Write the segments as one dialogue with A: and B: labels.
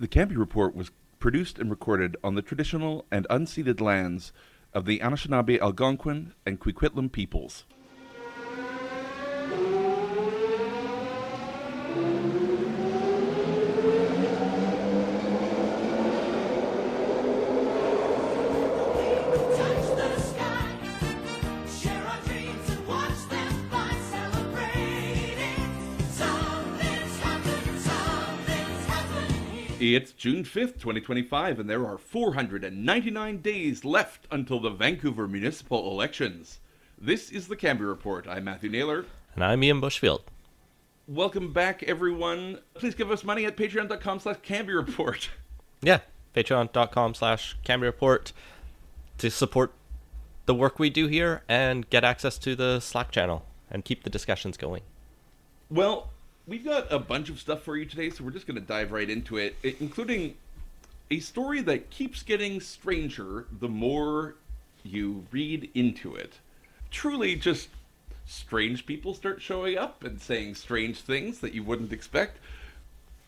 A: The Canby Report was produced and recorded on the traditional and unceded lands of the Anishinaabe, Algonquin, and Coquitlam peoples. It's June 5th, 2025, and there are 499 days left until the Vancouver municipal elections. This is the Canby Report. I'm Matthew Naylor.
B: And I'm Ian Bushfield.
A: Welcome back, everyone. Please give us money at patreon.com/Canby Report.
B: Yeah, patreon.com/Canby Report to support the work we do here and get access to the Slack channel and keep the discussions going.
A: Well, we've got a bunch of stuff for you today, so we're just going to dive right into it, including a story that keeps getting stranger the more you read into it. Truly just strange people start showing up and saying strange things that you wouldn't expect.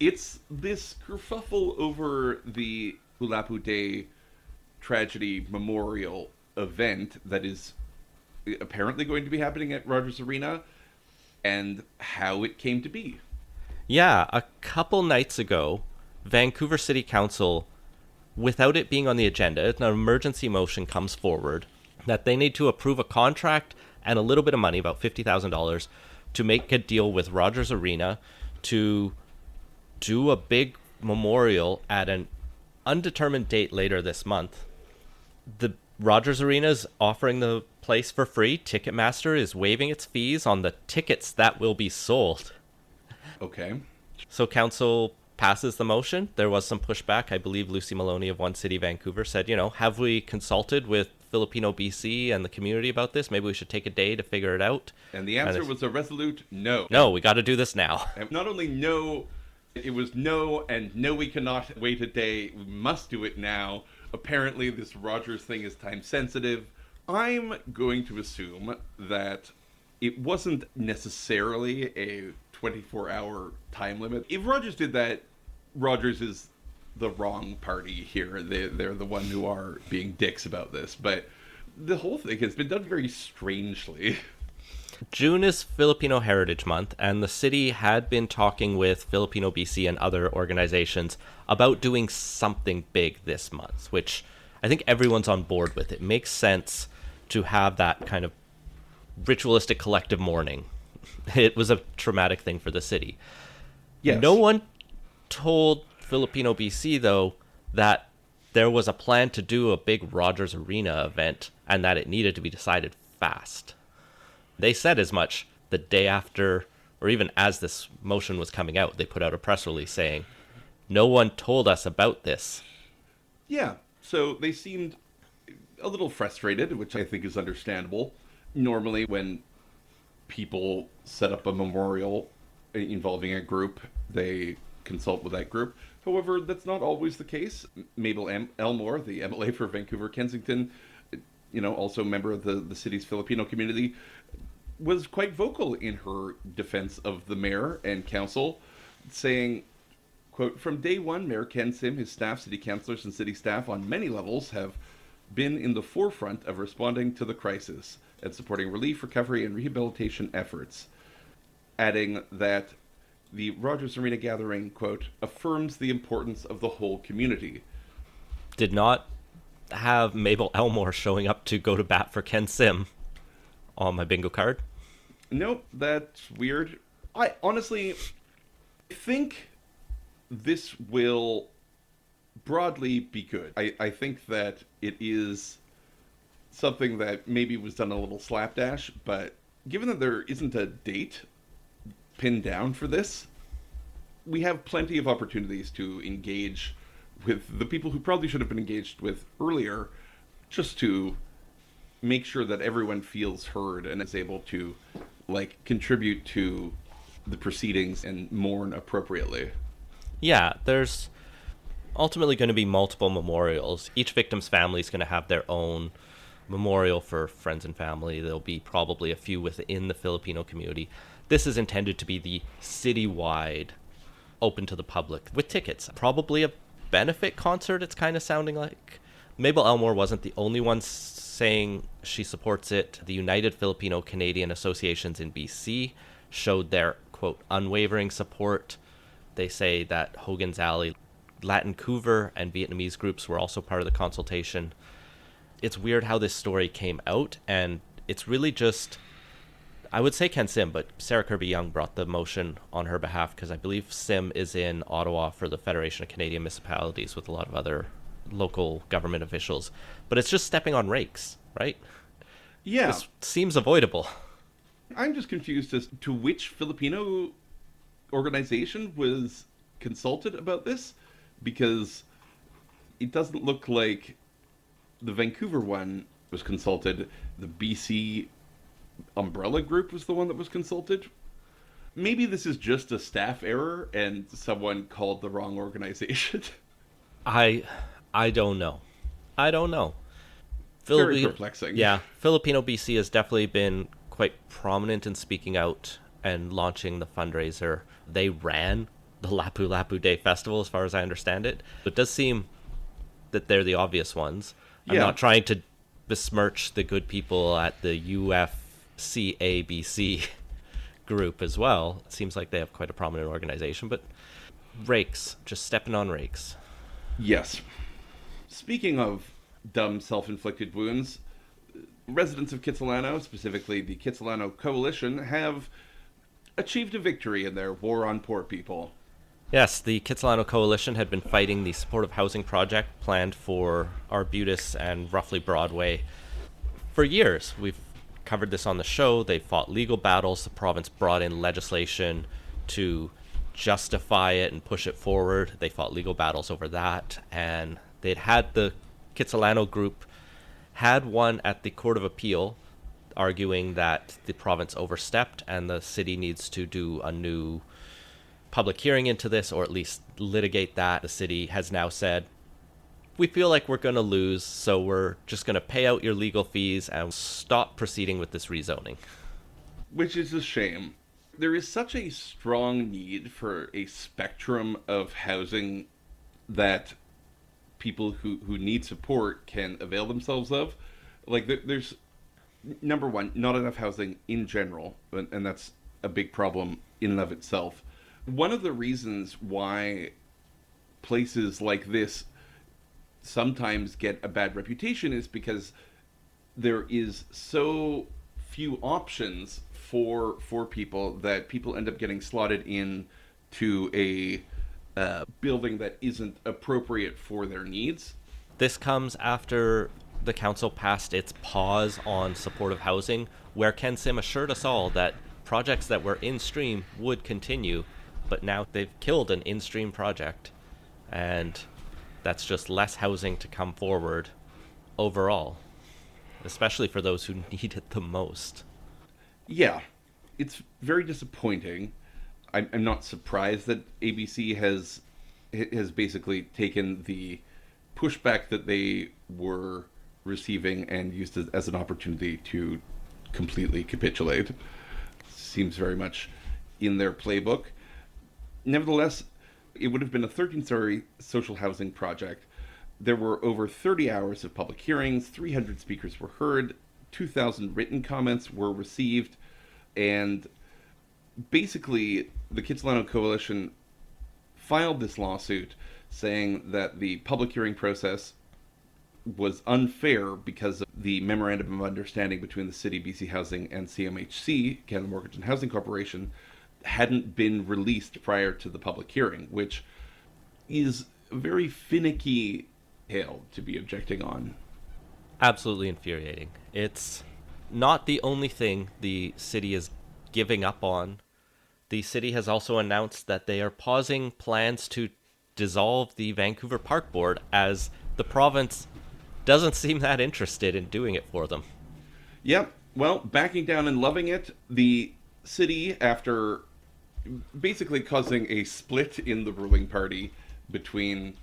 A: It's this kerfuffle over the Ulapu Day tragedy memorial event that is apparently going to be happening at Rogers Arena, and how it came to be.
B: Yeah, a couple nights ago, Vancouver City Council, without it being on the agenda, an emergency motion comes forward that they need to approve a contract and a little bit of money, about $50,000, to make a deal with Rogers Arena to do a big memorial at an undetermined date later this month. The Rogers Arena is offering the place for free. Ticketmaster is waiving its fees on the tickets that will be sold.
A: Okay.
B: So council passes the motion. There was some pushback. I believe Lucy Maloney of One City Vancouver said, have we consulted with Filipino BC and the community about this? Maybe we should take a day to figure it out.
A: And the answer was a resolute no.
B: No, we got to do this now.
A: And not only no, it was no, and no, we cannot wait a day. We must do it now. Apparently, this Rogers thing is time sensitive. I'm going to assume that it wasn't necessarily a 24-hour time limit. If Rogers did that, Rogers is the wrong party here. They're the one who are being dicks about this. But the whole thing has been done very strangely.
B: June is Filipino Heritage Month, and the city had been talking with Filipino BC and other organizations about doing something big this month, which I think everyone's on board with. It makes sense to have that kind of ritualistic collective mourning. It was a traumatic thing for the city.
A: Yes.
B: No one told Filipino BC, though, that there was a plan to do a big Rogers Arena event and that it needed to be decided fast. They said as much the day after, or even as this motion was coming out. They put out a press release saying, no one told us about this.
A: Yeah, so they seemed a little frustrated, which I think is understandable. Normally when people set up a memorial involving a group, they consult with that group. However, that's not always the case. Mabel Elmore, the MLA for Vancouver Kensington, also a member of the city's Filipino community, was quite vocal in her defense of the mayor and council, saying, quote, "From day one, Mayor Ken Sim, his staff, city councillors, and city staff on many levels have been in the forefront of responding to the crisis and supporting relief, recovery, and rehabilitation efforts," adding that the Rogers Arena gathering, quote, "affirms the importance of the whole community."
B: Did not have Mabel Elmore showing up to go to bat for Ken Sim on my bingo card.
A: Nope, that's weird. I honestly think this will broadly be good. I think that it is something that maybe was done a little slapdash, but given that there isn't a date pinned down for this, we have plenty of opportunities to engage with the people who probably should have been engaged with earlier, just to make sure that everyone feels heard and is able to contribute to the proceedings and mourn appropriately.
B: Yeah, there's ultimately going to be multiple memorials. Each victim's family is going to have their own memorial for friends and family. There'll be probably a few within the Filipino community. This is intended to be the citywide, open to the public with tickets. Probably a benefit concert, it's kind of sounding like. Mabel Elmore wasn't the only one saying she supports it. The United Filipino Canadian Associations in BC showed their, quote, unwavering support. They say that Hogan's Alley, Vancouver, and Vietnamese groups were also part of the consultation. It's weird how this story came out, and it's really just, I would say Ken Sim, but Sarah Kirby-Young brought the motion on her behalf because I believe Sim is in Ottawa for the Federation of Canadian Municipalities with a lot of other local government officials. But it's just stepping on rakes, right?
A: Yeah.
B: This seems avoidable.
A: I'm just confused as to which Filipino organization was consulted about this, because it doesn't look like the Vancouver one was consulted. The BC umbrella group was the one that was consulted. Maybe this is just a staff error and someone called the wrong organization.
B: I don't know.
A: Very perplexing.
B: Yeah, Filipino BC has definitely been quite prominent in speaking out and launching the fundraiser. They ran the Lapu Lapu Day Festival, as far as I understand it. It does seem that they're the obvious ones. I'm not trying to besmirch the good people at the UFCABC group as well. It seems like they have quite a prominent organization, but rakes, just stepping on rakes.
A: Yes. Speaking of dumb self-inflicted wounds, residents of Kitsilano, specifically the Kitsilano Coalition, have achieved a victory in their war on poor people.
B: Yes, the Kitsilano Coalition had been fighting the supportive housing project planned for Arbutus and roughly Broadway for years. We've covered this on the show. They fought legal battles. The province brought in legislation to justify it and push it forward. They fought legal battles over that, and they'd had the Kitsilano group had won at the Court of Appeal, arguing that the province overstepped and the city needs to do a new public hearing into this, or at least litigate that. The city has now said, we feel like we're going to lose, so we're just going to pay out your legal fees and stop proceeding with this rezoning.
A: Which is a shame. There is such a strong need for a spectrum of housing that people who need support can avail themselves of. Like, there's, number one, not enough housing in general, and that's a big problem in and of itself. One of the reasons why places like this sometimes get a bad reputation is because there is so few options for people that people end up getting slotted in to a building that isn't appropriate for their needs.
B: This comes after the council passed its pause on supportive housing, where Ken Sim assured us all that projects that were in stream would continue, but now they've killed an in-stream project, and that's just less housing to come forward overall, especially for those who need it the most.
A: Yeah, it's very disappointing. I'm not surprised that ABC has basically taken the pushback that they were receiving and used it as an opportunity to completely capitulate. Seems very much in their playbook. Nevertheless, it would have been a 13-story social housing project. There were over 30 hours of public hearings, 300 speakers were heard, 2,000 written comments were received, and basically the Kitsilano Coalition filed this lawsuit saying that the public hearing process was unfair because of the memorandum of understanding between the City, BC Housing, and CMHC, Canada Mortgage and Housing Corporation, hadn't been released prior to the public hearing, which is a very finicky tale to be objecting on.
B: Absolutely infuriating. It's not the only thing the city is giving up on. The city has also announced that they are pausing plans to dissolve the Vancouver Park Board, as the province doesn't seem that interested in doing it for them.
A: Yep. Well, backing down and loving it, the city, after basically causing a split in the ruling party between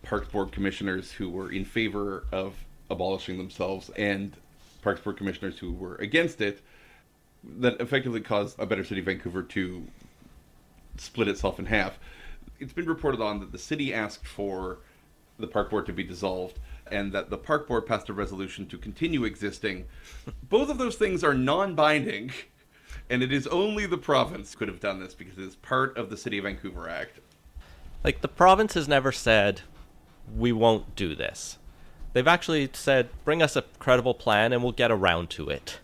A: Parks Board commissioners who were in favor of abolishing themselves and Parks Board commissioners who were against it, that effectively caused a Better City Vancouver to split itself in half. It's been reported on that the city asked for the park board to be dissolved and that the park board passed a resolution to continue existing. Both of those things are non-binding, and it is only the province could have done this because it is part of the City of Vancouver Act.
B: Like, the province has never said, we won't do this. They've actually said, bring us a credible plan and we'll get around to it.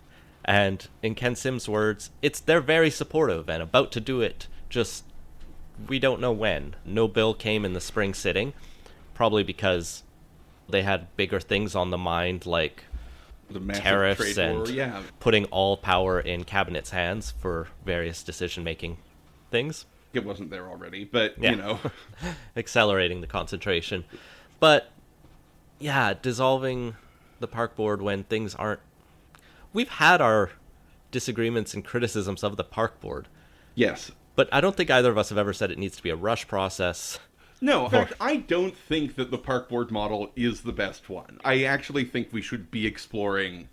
B: And in Ken Sim's words, they're very supportive and about to do it, just we don't know when. No bill came in the spring sitting, probably because they had bigger things on the mind, like
A: The massive
B: tariffs
A: trade
B: and
A: war, yeah.
B: putting all power in cabinet's hands for various decision-making things.
A: It wasn't there already, but,
B: Yeah.
A: you know.
B: Accelerating the concentration. But, yeah, dissolving the park board when things aren't... We've had our disagreements and criticisms of the park board,
A: Yes.
B: but I don't think either of us have ever said it needs to be a rush process.
A: No, in fact, I don't think that the park board model is the best one. I actually think we should be exploring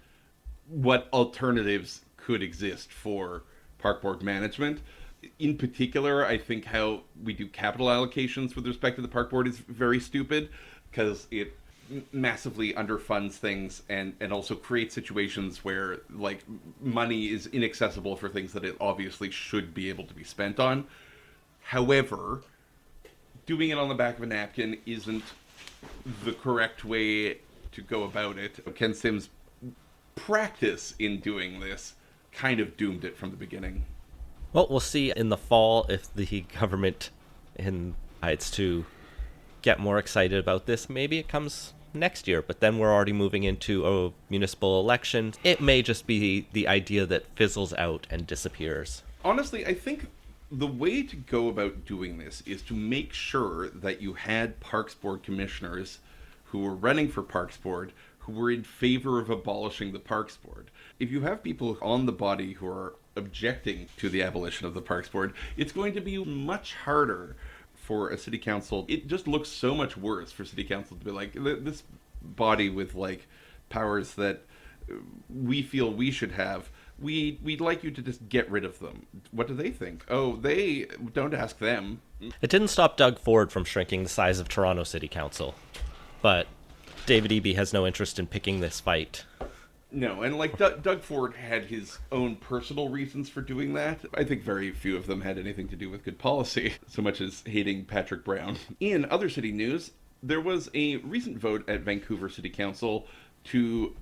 A: what alternatives could exist for park board management. In particular, I think how we do capital allocations with respect to the park board is very stupid because it massively underfunds things and also creates situations where, like, money is inaccessible for things that it obviously should be able to be spent on. However, doing it on the back of a napkin isn't the correct way to go about it. Ken Sim's practice in doing this kind of doomed it from the beginning.
B: Well, we'll see in the fall if the government decides to get more excited about this. Maybe it comes next year, but then we're already moving into a municipal election. It may just be the idea that fizzles out and disappears.
A: Honestly, I think the way to go about doing this is to make sure that you had Parks Board commissioners who were running for Parks Board who were in favor of abolishing the Parks Board. If you have people on the body who are objecting to the abolition of the Parks Board, it's going to be much harder for a city council. It just looks so much worse for city council to be like, this body with, like, powers that we feel we should have, we'd like you to just get rid of them. What do they think? Oh, they don't ask them.
B: It didn't stop Doug Ford from shrinking the size of Toronto City Council, but David Eby has no interest in picking this fight.
A: No, and like Doug Ford had his own personal reasons for doing that. I think very few of them had anything to do with good policy, so much as hating Patrick Brown. In other city news, there was a recent vote at Vancouver City Council to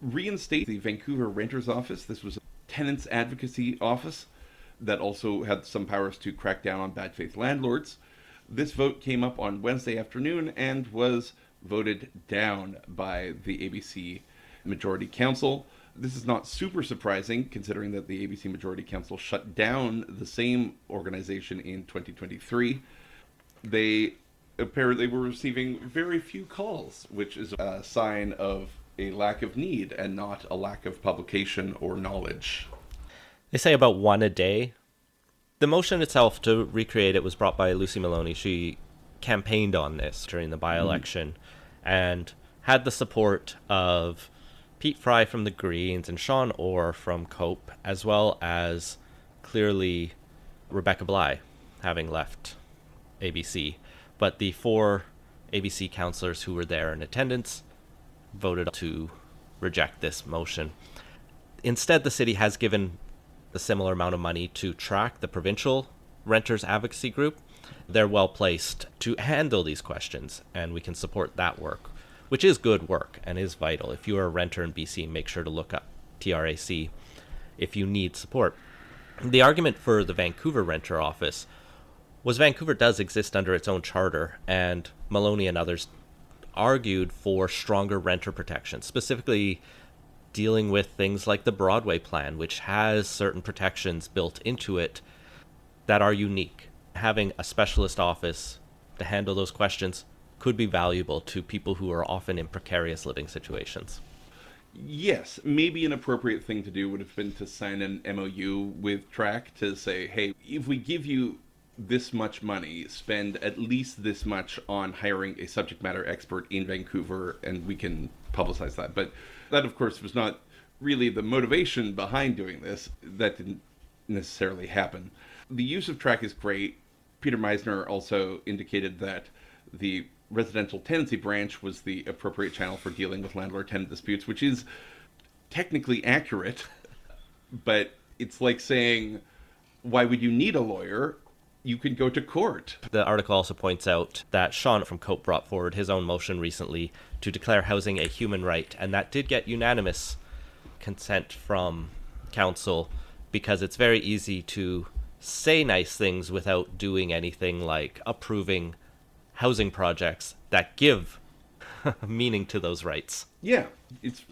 A: reinstate the Vancouver Renters Office. This was a tenants advocacy office that also had some powers to crack down on bad faith landlords. This vote came up on Wednesday afternoon and was voted down by the ABC Majority Council. This is not super surprising, considering that the ABC Majority Council shut down the same organization in 2023. They apparently were receiving very few calls, which is a sign of a lack of need and not a lack of publication or knowledge.
B: They say about one a day. The motion itself to recreate it was brought by Lucy Maloney. She campaigned on this during the by-election and had the support of Pete Fry from the Greens and Sean Orr from Cope, as well as clearly Rebecca Bly, having left ABC. But the 4 ABC councillors who were there in attendance voted to reject this motion. Instead, the city has given a similar amount of money to track the provincial renters advocacy group. They're well placed to handle these questions, and we can support that work, which is good work and is vital. If you are a renter in BC, make sure to look up TRAC if you need support. The argument for the Vancouver Renter Office was Vancouver does exist under its own charter, and Maloney and others argued for stronger renter protection, specifically dealing with things like the Broadway plan, which has certain protections built into it that are unique. Having a specialist office to handle those questions could be valuable to people who are often in precarious living situations.
A: Yes, maybe an appropriate thing to do would have been to sign an MOU with TRAC to say, hey, if we give you this much money, spend at least this much on hiring a subject matter expert in Vancouver, and we can publicize that. But that, of course, was not really the motivation behind doing this. That didn't necessarily happen. The use of TRAC is great. Peter Meisner also indicated that the residential tenancy branch was the appropriate channel for dealing with landlord-tenant disputes, which is technically accurate, but it's like saying, why would you need a lawyer? You can go to court.
B: The article also points out that Sean from COPE brought forward his own motion recently to declare housing a human right, and that did get unanimous consent from council, because it's very easy to say nice things without doing anything like approving housing projects that give meaning to those rights.
A: Yeah, it's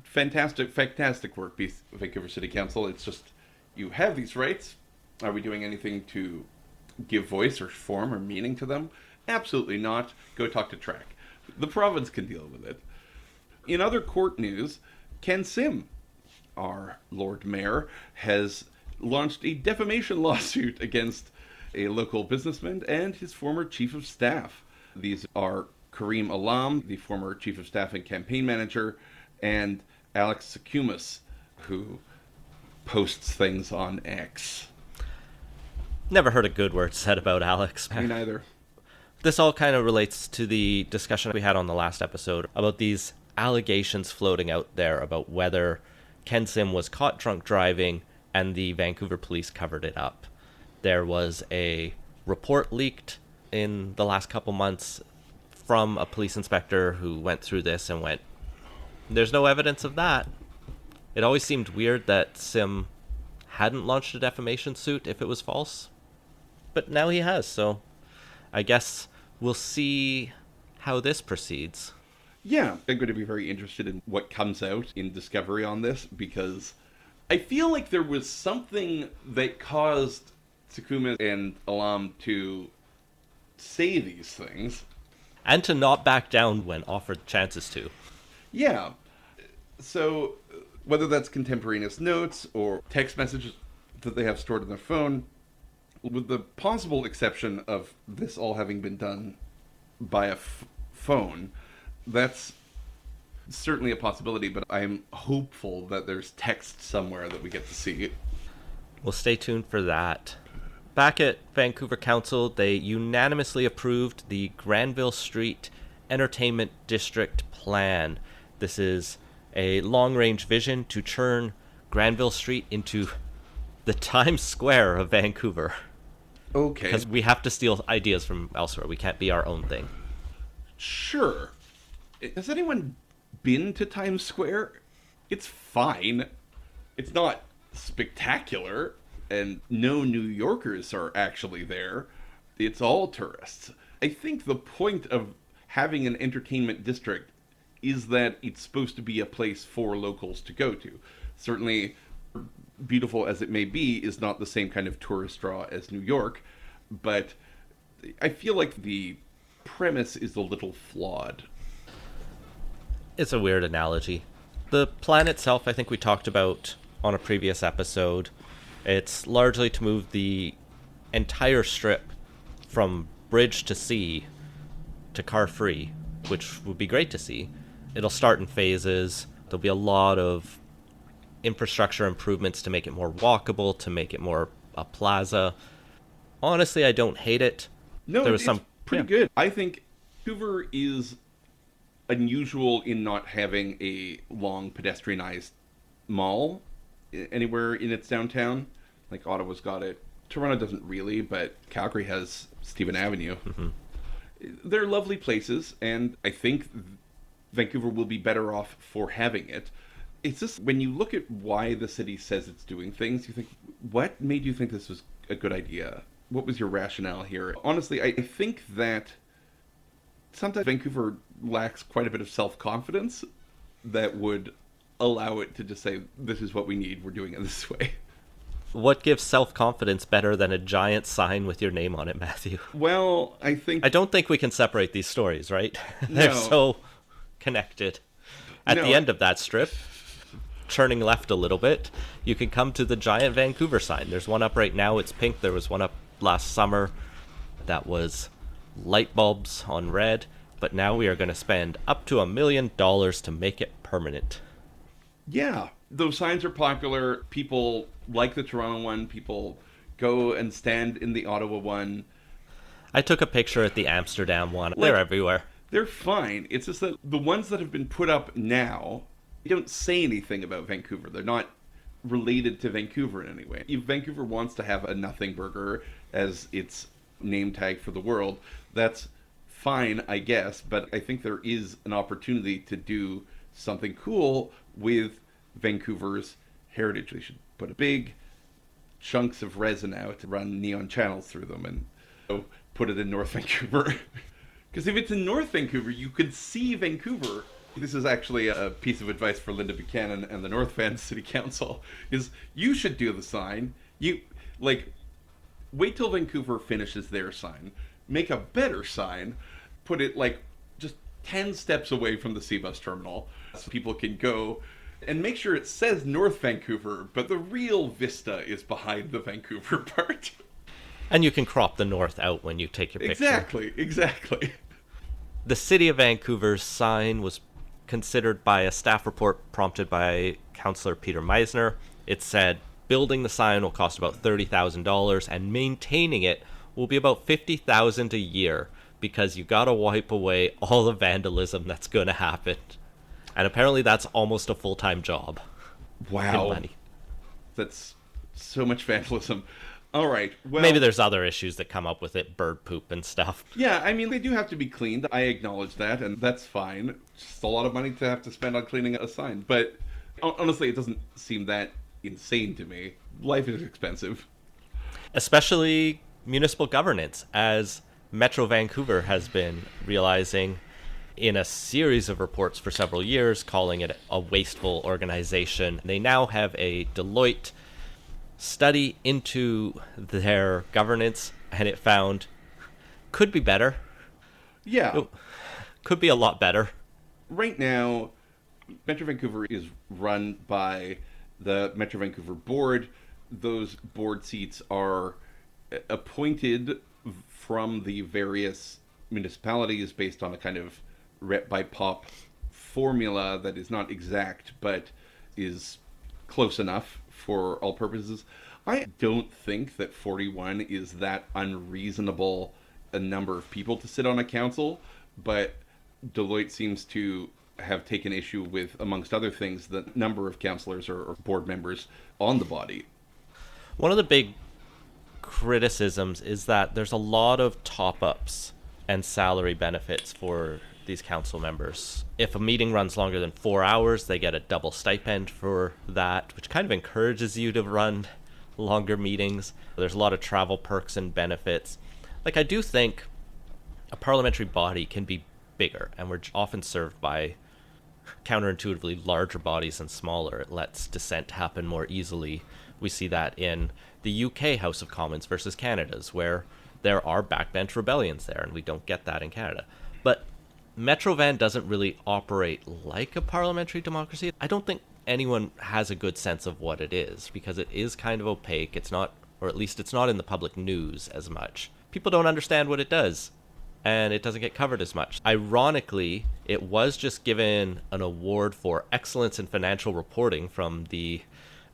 A: fantastic work, Vancouver City Council. It's just, you have these rights. Are we doing anything to give voice or form or meaning to them? Absolutely not. Go talk to TRAC. The province can deal with it. In other court news, Ken Sim, our Lord Mayor, has launched a defamation lawsuit against a local businessman and his former chief of staff. These are Kareem Alam, the former chief of staff and campaign manager, and Alex Sekumas, who posts things on X.
B: Never heard a good word said about Alex.
A: Me neither.
B: This all kind of relates to the discussion we had on the last episode about these allegations floating out there about whether Ken Sim was caught drunk driving and the Vancouver police covered it up. There was a report leaked in the last couple months from a police inspector who went through this and went, there's no evidence of that. It always seemed weird that Sim hadn't launched a defamation suit if it was false. But now he has, so I guess we'll see how this proceeds.
A: Yeah, I'm going to be very interested in what comes out in discovery on this, because I feel like there was something that caused Sekumas and Alam to say these things.
B: And to not back down when offered chances to.
A: Yeah. So, whether that's contemporaneous notes or text messages that they have stored on their phone, with the possible exception of this all having been done by a phone, that's certainly a possibility, but I'm hopeful that there's text somewhere that we get to see.
B: We'll stay tuned for that. Back at Vancouver Council, they unanimously approved the Granville Street Entertainment District Plan. This is a long-range vision to turn Granville Street into the Times Square of Vancouver.
A: Okay.
B: Because we have to steal ideas from elsewhere. We can't be our own thing.
A: Sure. Has anyone been to Times Square? It's fine. It's not spectacular, and no New Yorkers are actually there. It's all tourists. I think the point of having an entertainment district is that it's supposed to be a place for locals to go to. Certainly, beautiful as it may be, is not the same kind of tourist draw as New York, but I feel like the premise is a little flawed.
B: It's a weird analogy. The plan itself, I think we talked about on a previous episode. It's largely to move the entire strip from bridge to sea to car-free, which would be great to see. It'll start in phases. There'll be a lot of infrastructure improvements to make it more walkable, to make it more a plaza. Honestly, I don't hate it.
A: No, it's pretty good. I think Vancouver is unusual in not having a long pedestrianized mall anywhere in its downtown. Like Ottawa's got it. Toronto doesn't really, but Calgary has Stephen Avenue. Mm-hmm. They're lovely places, and I think Vancouver will be better off for having it. It's just, when you look at why the city says it's doing things, you think, what made you think this was a good idea? What was your rationale here? Honestly, I think that sometimes Vancouver lacks quite a bit of self-confidence that would allow it to just say, this is what we need, we're doing it this way.
B: What gives self-confidence better than a giant sign with your name on it, Matthew?
A: Well, I don't think
B: we can separate these stories, right?
A: No.
B: They're so connected. At the end of that strip, turning left a little bit, you can come to the giant Vancouver sign. There's one up right now. It's pink. There was one up last summer that was light bulbs on red. But now we are going to spend up to $1 million to make it permanent.
A: Yeah, those signs are popular. People like the Toronto one. People go and stand in the Ottawa one.
B: I took a picture at the Amsterdam one. They're everywhere.
A: They're fine. It's just that the ones that have been put up now, they don't say anything about Vancouver. They're not related to Vancouver in any way. If Vancouver wants to have a nothing burger as its name tag for the world, that's fine, I guess, but I think there is an opportunity to do something cool with Vancouver's heritage. They should put a big chunks of resin out to run neon channels through them and put it in North Vancouver. Because if it's in North Vancouver, you could see Vancouver. This is actually a piece of advice for Linda Buchanan and the North Van City Council, is you should do the sign. Wait till Vancouver finishes their sign. Make a better sign. Put it just 10 steps away from the C-Bus terminal so people can go, and make sure it says North Vancouver, but the real vista is behind the Vancouver part.
B: And you can crop the north out when you take your picture.
A: Exactly.
B: The City of Vancouver's sign was considered by a staff report prompted by Councillor Peter Meisner. It said building the sign will cost about $30,000 and maintaining it will be about $50,000 a year, because you gotta wipe away all the vandalism that's gonna happen. And apparently that's almost a full-time job.
A: Wow.
B: In money.
A: That's so much vandalism. All right. Well,
B: maybe there's other issues that come up with it, bird poop and stuff.
A: Yeah, I mean, they do have to be cleaned. I acknowledge that, and that's fine. Just a lot of money to have to spend on cleaning a sign. But honestly, it doesn't seem that insane to me. Life is expensive.
B: Especially municipal governance, as Metro Vancouver has been realizing in a series of reports for several years, calling it a wasteful organization. They now have a Deloitte study into their governance, and it found could be better.
A: Yeah.
B: Could be a lot better.
A: Right now, Metro Vancouver is run by the Metro Vancouver board. Those board seats are appointed from the various municipalities based on a kind of rep by pop formula that is not exact, but is close enough for all purposes. I don't think that 41 is that unreasonable a number of people to sit on a council, but Deloitte seems to have taken issue with, amongst other things, the number of councillors or board members on the body.
B: One of the big criticisms is that there's a lot of top-ups and salary benefits for these council members. If a meeting runs longer than 4 hours, they get a double stipend for that, which kind of encourages you to run longer meetings. There's a lot of travel perks and benefits. I do think a parliamentary body can be bigger, and we're often served by counterintuitively larger bodies than smaller. It lets dissent happen more easily. We see that in the UK House of Commons versus Canada's, where there are backbench rebellions there, and we don't get that in Canada. But Metrovan doesn't really operate like a parliamentary democracy. I don't think anyone has a good sense of what it is, because it is kind of opaque. It's not, or at least it's not in the public news as much. People don't understand what it does, and it doesn't get covered as much. Ironically, it was just given an award for excellence in financial reporting from the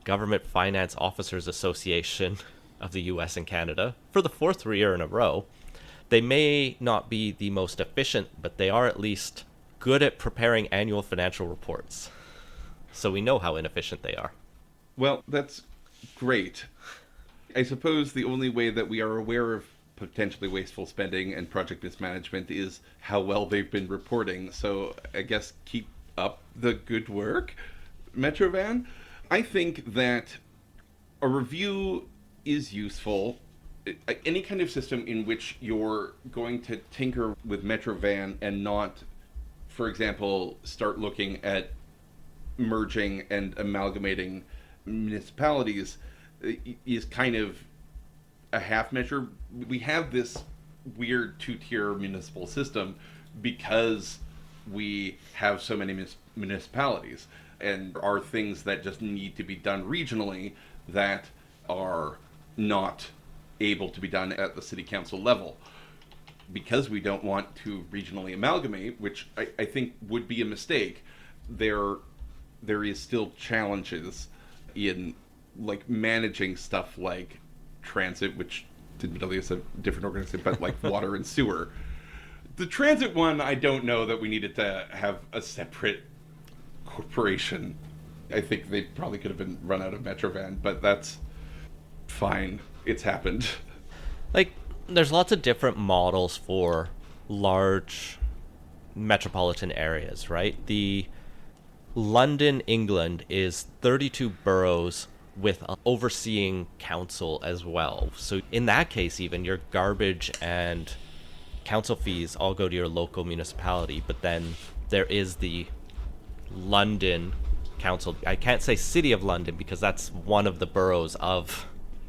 B: Government Finance Officers Association of the US and Canada for the fourth year in a row. They may not be the most efficient, but they are at least good at preparing annual financial reports. So we know how inefficient they are.
A: Well, that's great. I suppose the only way that we are aware of potentially wasteful spending and project mismanagement is how well they've been reporting. So I guess keep up the good work, Metrovan. I think that a review is useful. Any kind of system in which you're going to tinker with Metrovan and not, for example, start looking at merging and amalgamating municipalities is kind of a half measure. We have this weird two-tier municipal system because we have so many municipalities, and there are things that just need to be done regionally that are not able to be done at the city council level. Because we don't want to regionally amalgamate, which I think would be a mistake, there is still challenges in managing stuff like transit, which admittedly it's a different organization, but like water and sewer. The transit one, I don't know that we needed to have a separate corporation. I think they probably could have been run out of Metrovan, but that's fine. It's happened.
B: Like, there's lots of different models for large metropolitan areas, right? The London, England is 32 boroughs with an overseeing council as well. So in that case, even your garbage and council fees all go to your local municipality, but then there is the London Council. I can't say City of London because that's one of the boroughs of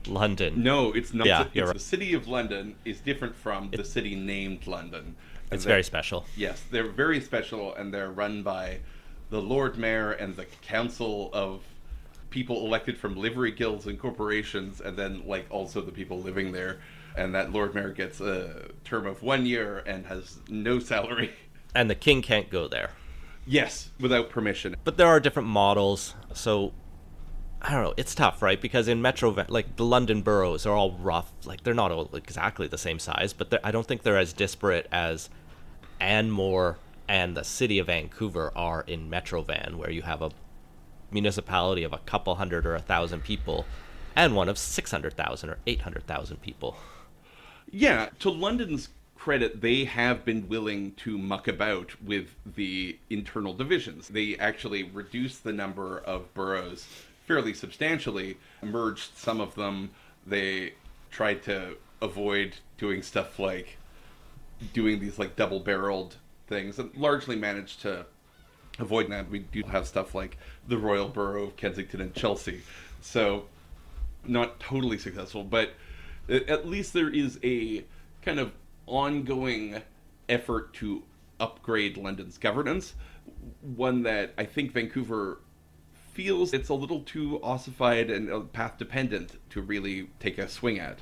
B: London.
A: No, it's not.
B: Yeah,
A: It's the City of London is different from the city named London.
B: It's very special.
A: Yes, they're very special, and they're run by the Lord Mayor and the council of people elected from livery guilds and corporations, and then like also the people living there. And that Lord Mayor gets a term of 1 year and has no salary.
B: And the king can't go there.
A: Yes, without permission.
B: But there are different models, so I don't know. It's tough, right? Because in Metro, like the London boroughs are all rough. Like they're not all exactly the same size, but I don't think they're as disparate as Anmore and the city of Vancouver are in Metrovan, where you have a municipality of a couple hundred or 1,000 people, and one of 600,000 or 800,000 people.
A: Yeah, to London's credit, they have been willing to muck about with the internal divisions. They actually reduced the number of boroughs fairly substantially, merged some of them. They tried to avoid doing stuff like doing these like double-barreled things, and largely managed to avoid that. We do have stuff like the Royal Borough of Kensington and Chelsea, so not totally successful, but at least there is a kind of ongoing effort to upgrade London's governance, one that I think Vancouver feels it's a little too ossified and path dependent to really take a swing at.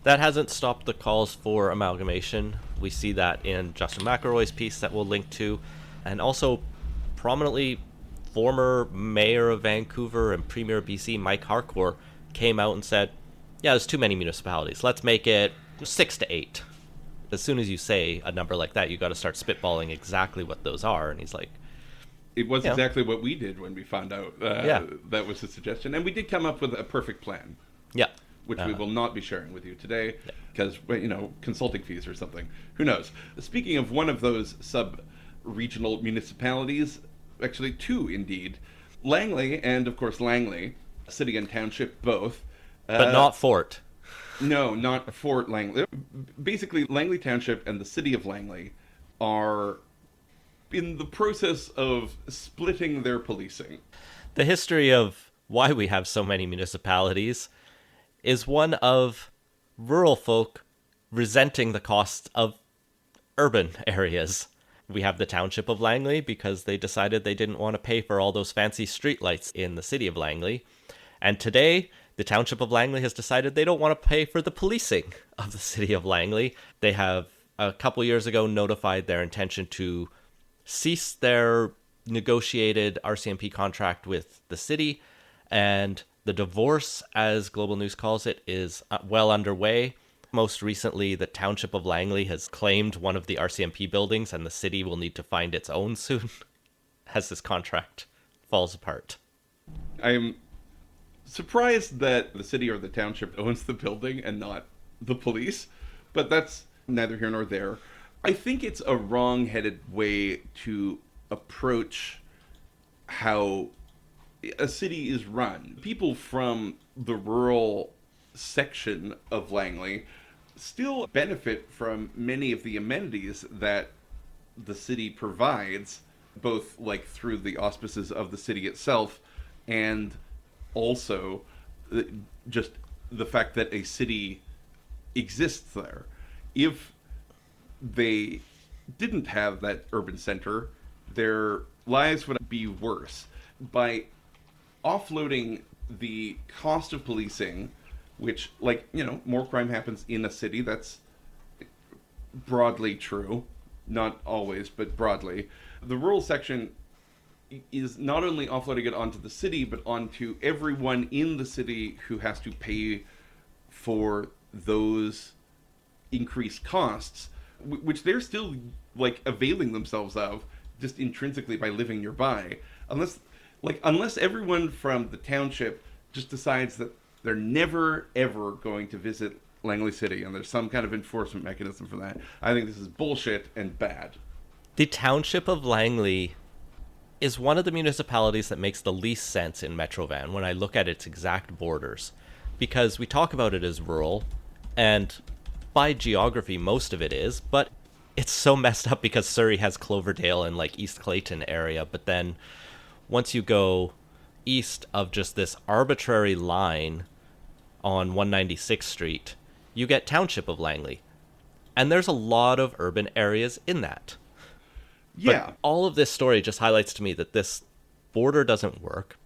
B: That hasn't stopped the calls for amalgamation. We see that in Justin McElroy's piece that we'll link to, and also prominently former mayor of Vancouver and premier of BC Mike Harcourt came out and said, yeah, there's too many municipalities, let's make it 6 to 8. As soon as you say a number like that, you got to start spitballing exactly what those are. And he's like,
A: it was exactly what we did when we found out that was his suggestion, and we did come up with a perfect plan.
B: Yeah.
A: Which we will not be sharing with you today because, consulting fees or something. Who knows? Speaking of one of those sub-regional municipalities, actually two indeed, Langley and, of course, Langley, city and township both.
B: But not Fort.
A: No, not Fort Langley. Basically, Langley Township and the city of Langley are in the process of splitting their policing.
B: The history of why we have so many municipalities is one of rural folk resenting the costs of urban areas. We have the township of Langley because they decided they didn't want to pay for all those fancy streetlights in the city of Langley. And today, the township of Langley has decided they don't want to pay for the policing of the city of Langley. They have, a couple years ago, notified their intention to cease their negotiated RCMP contract with the city, and the divorce, as Global News calls it, is well underway. Most recently, the township of Langley has claimed one of the RCMP buildings, and the city will need to find its own soon as this contract falls apart.
A: I'm surprised that the city or the township owns the building and not the police, but that's neither here nor there. I think it's a wrong-headed way to approach how a city is run. People from the rural section of Langley still benefit from many of the amenities that the city provides, both like through the auspices of the city itself and also just the fact that a city exists there. If they didn't have that urban center, their lives would be worse. By offloading the cost of policing, which, more crime happens in a city, that's broadly true. Not always, but broadly. The rural section is not only offloading it onto the city, but onto everyone in the city who has to pay for those increased costs, which they're still like availing themselves of just intrinsically by living nearby, unless everyone from the township just decides that they're never ever going to visit Langley City and there's some kind of enforcement mechanism for that. I think this is bullshit and bad.
B: The township of Langley is one of the municipalities that makes the least sense in Metrovan when I look at its exact borders, because we talk about it as rural, and by geography most of it is, but it's so messed up because Surrey has Cloverdale and like East Clayton area, but then once you go east of just this arbitrary line on 196th Street, you get Township of Langley. And there's a lot of urban areas in that.
A: Yeah.
B: But all of this story just highlights to me that this border doesn't work.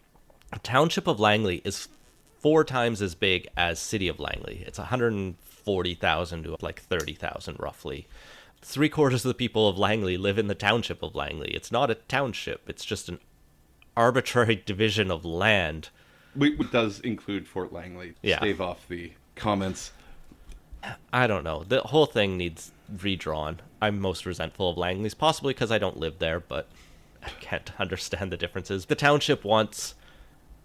B: Township of Langley is 4 times as big as City of Langley. It's 140,000 to like 30,000 roughly. 3/4 of the people of Langley live in the Township of Langley. It's not a township. It's just an arbitrary division of land.
A: It does include Fort Langley.
B: Yeah.
A: Stave off the comments.
B: I don't know. The whole thing needs redrawn. I'm most resentful of Langley's, possibly because I don't live there, but I can't understand the differences. The township wants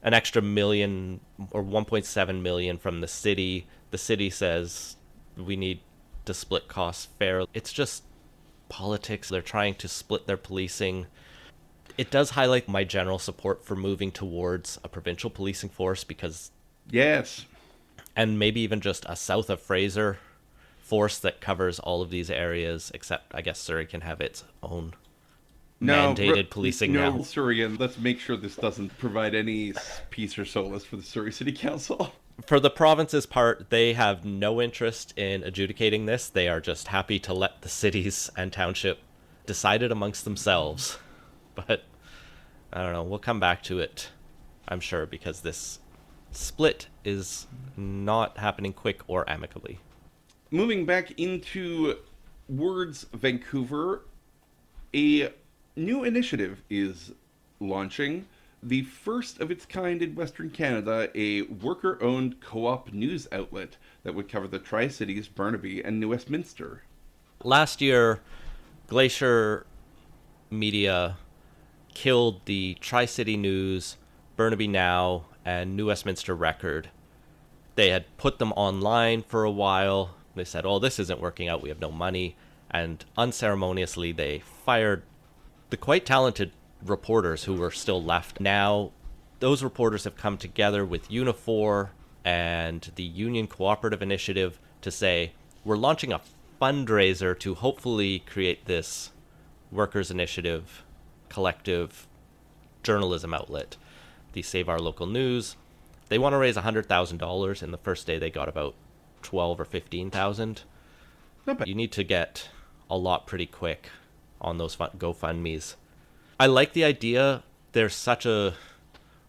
B: an extra million or 1.7 million from the city. The city says we need to split costs fair. It's just politics. They're trying to split their policing. It does highlight my general support for moving towards a provincial policing force, because
A: Yes.
B: and maybe even just a south of Fraser force that covers all of these areas, except I guess Surrey can have its own mandated policing now.
A: Surrey, and let's make sure this doesn't provide any peace or solace for the Surrey City Council.
B: For the province's part, they have no interest in adjudicating this. They are just happy to let the cities and township decide it amongst themselves. But I don't know, we'll come back to it, I'm sure, because this split is not happening quick or amicably.
A: Moving back into Words Vancouver, a new initiative is launching. The first of its kind in Western Canada, a worker-owned co-op news outlet that would cover the Tri-Cities, Burnaby, and New Westminster.
B: Last year, Glacier Media killed the Tri-City News, Burnaby Now, and New Westminster Record. They had put them online for a while. They said, oh, this isn't working out, we have no money. And unceremoniously, they fired the quite talented reporters who were still left. Now, those reporters have come together with Unifor and the Union Cooperative Initiative to say, we're launching a fundraiser to hopefully create this workers' initiative, collective journalism outlet, the Save Our Local News. They want to raise $100,000. In the first day, they got about 12 or 15,000.
A: Not bad.
B: You need to get a lot pretty quick on those GoFundMes. I like the idea. There's such a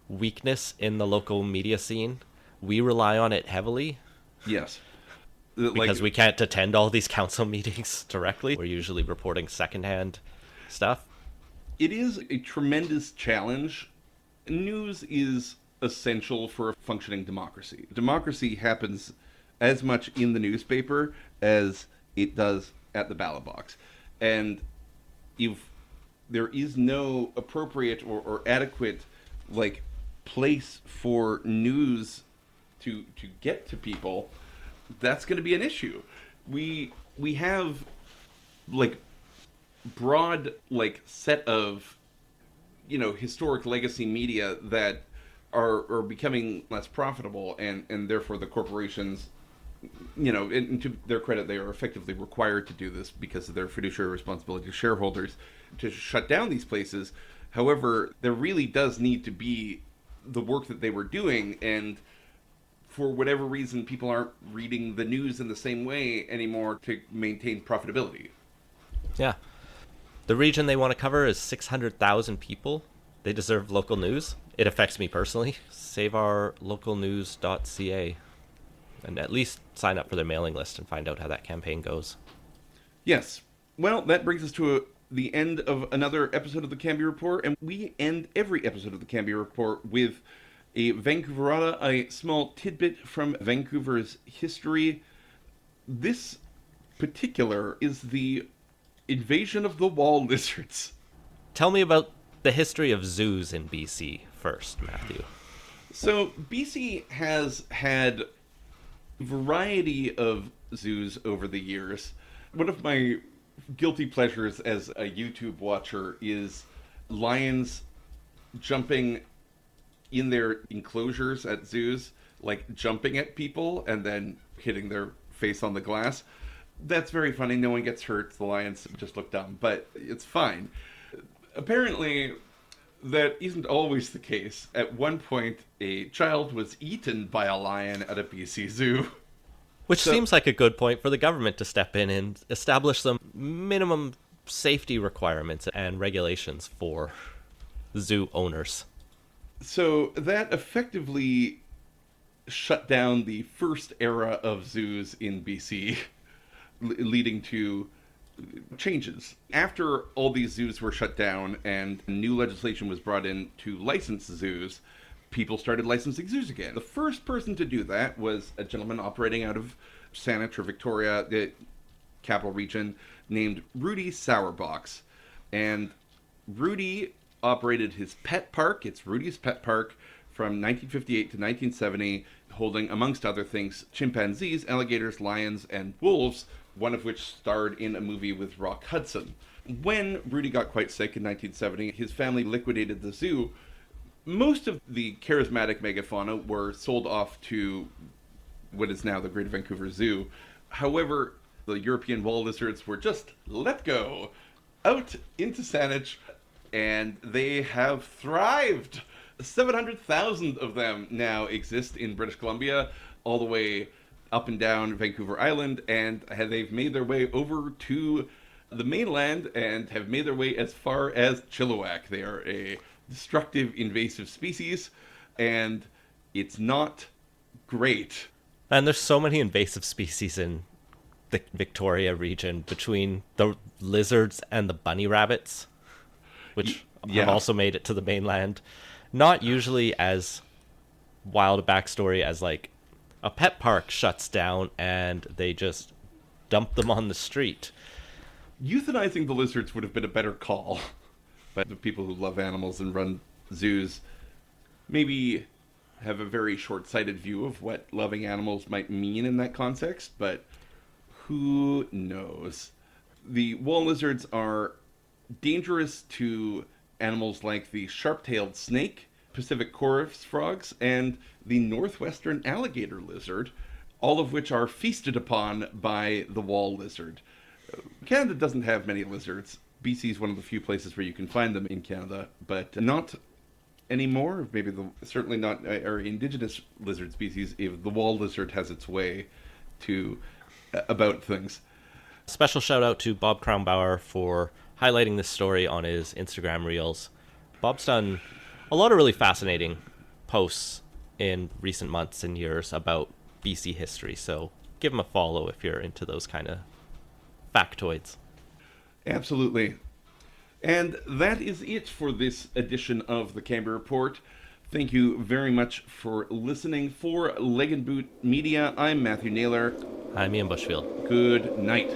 B: weakness in the local media scene. We rely on it heavily.
A: Yes.
B: Because we can't attend all these council meetings directly. We're usually reporting secondhand stuff.
A: It is a tremendous challenge. News is essential for a functioning democracy. Democracy happens as much in the newspaper as it does at the ballot box. And if there is no appropriate or adequate place for news to get to people, that's going to be an issue. We have broad set of historic legacy media that are becoming less profitable, and therefore the corporations, and to their credit, they are effectively required to do this because of their fiduciary responsibility to shareholders to shut down these places. However, there really does need to be the work that they were doing, and for whatever reason, people aren't reading the news in the same way anymore to maintain profitability.
B: Yeah. The region they want to cover is 600,000 people. They deserve local news. It affects me personally. SaveOurLocalNews.ca. And at least sign up for their mailing list and find out how that campaign goes.
A: Yes. Well, that brings us to the end of another episode of the Cambie Report, and we end every episode of the Cambie Report with a Vancouverata, a small tidbit from Vancouver's history. This particular is the invasion of the wall lizards.
B: Tell me about the history of zoos in BC first, Matthew.
A: So BC has had a variety of zoos over the years. One of my guilty pleasures as a YouTube watcher is lions jumping in their enclosures at zoos, like jumping at people and then hitting their face on the glass. That's very funny. No one gets hurt. The lions just look dumb, but it's fine. Apparently, that isn't always the case. At one point, a child was eaten by a lion at a BC zoo.
B: Which
A: So-
B: seems like a good point for the government to step in and establish some minimum safety requirements and regulations for zoo owners.
A: So that effectively shut down the first era of zoos in BC, leading to changes. After all these zoos were shut down and new legislation was brought in to license zoos, people started licensing zoos again. The first person to do that was a gentleman operating out of Saanich or Victoria, the capital region, named Rudy Sauerbox. And Rudy operated his pet park, it's Rudy's Pet Park, from 1958 to 1970, holding, amongst other things, chimpanzees, alligators, lions, and wolves, one of which starred in a movie with Rock Hudson. When Rudy got quite sick in 1970, his family liquidated the zoo. Most of the charismatic megafauna were sold off to what is now the Greater Vancouver Zoo. However, the European wall lizards were just let go out into Saanich, and they have thrived. 700,000 of them now exist in British Columbia, all the way up and down Vancouver Island, and they've made their way over to the mainland and have made their way as far as Chilliwack. They are a destructive invasive species, and it's not great.
B: And there's so many invasive species in the Victoria region between the lizards and the bunny rabbits, which
A: Yeah.
B: have also made it to the mainland. Not usually as wild a backstory as like a pet park shuts down and they just dump them on the street.
A: Euthanizing the lizards would have been a better call. But the people who love animals and run zoos maybe have a very short-sighted view of what loving animals might mean in that context, but who knows? The wall lizards are dangerous to animals like the sharp-tailed snake, Pacific chorus frogs, and the northwestern alligator lizard, all of which are feasted upon by the wall lizard. Canada doesn't have many lizards. BC is one of the few places where you can find them in Canada, but not anymore. Maybe certainly not our indigenous lizard species. If the wall lizard has its way to about things.
B: Special shout out to Bob Kraunbauer for highlighting this story on his Instagram reels. Bob's done a lot of really fascinating posts in recent months and years about BC history, so give him a follow if you're into those kind of factoids.
A: Absolutely. And that is it for this edition of the Canberra Report. Thank you very much for listening. For Leg and Boot Media, I'm Matthew Naylor.
B: I'm Ian Bushfield.
A: Good night.